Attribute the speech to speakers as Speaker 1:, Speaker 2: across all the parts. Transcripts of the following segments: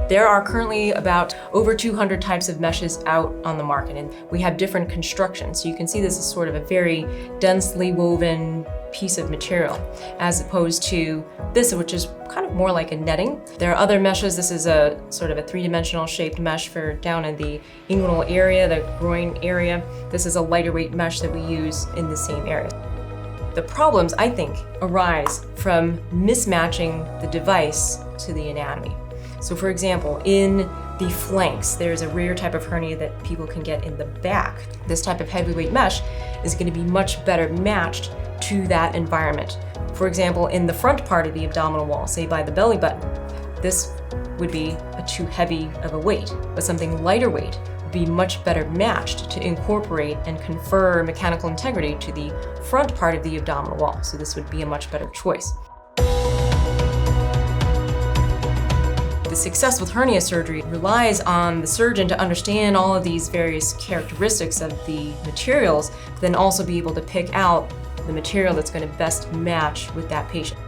Speaker 1: There are currently about over 200 types of meshes out on the market, and we have different constructions. So you can see this is sort of a very densely woven piece of material, as opposed to this, which is kind of more like a netting. There are other meshes. This is a sort of a three-dimensional shaped mesh for down in the inguinal area, the groin area. This is a lighter weight mesh that we use in the same area. The problems, I think, arise from mismatching the device to the anatomy. So for example, in the flanks, there's a rare type of hernia that people can get in the back. This type of heavyweight mesh is going to be much better matched to that environment. For example, in the front part of the abdominal wall, say by the belly button, this would be too heavy of a weight, but something lighter weight would be much better matched to incorporate and confer mechanical integrity to the front part of the abdominal wall. So this would be a much better choice. The success with hernia surgery relies on the surgeon to understand all of these various characteristics of the materials, but then also be able to pick out the material that's going to best match with that patient.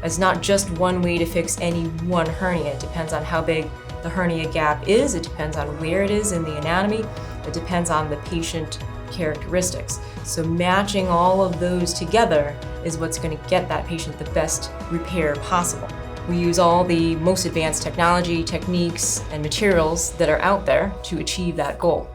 Speaker 1: It's not just one way to fix any one hernia. It depends on how big the hernia gap is, it depends on where it is in the anatomy, it depends on the patient characteristics. So matching all of those together is what's going to get that patient the best repair possible. We use all the most advanced technology, techniques, and materials that are out there to achieve that goal.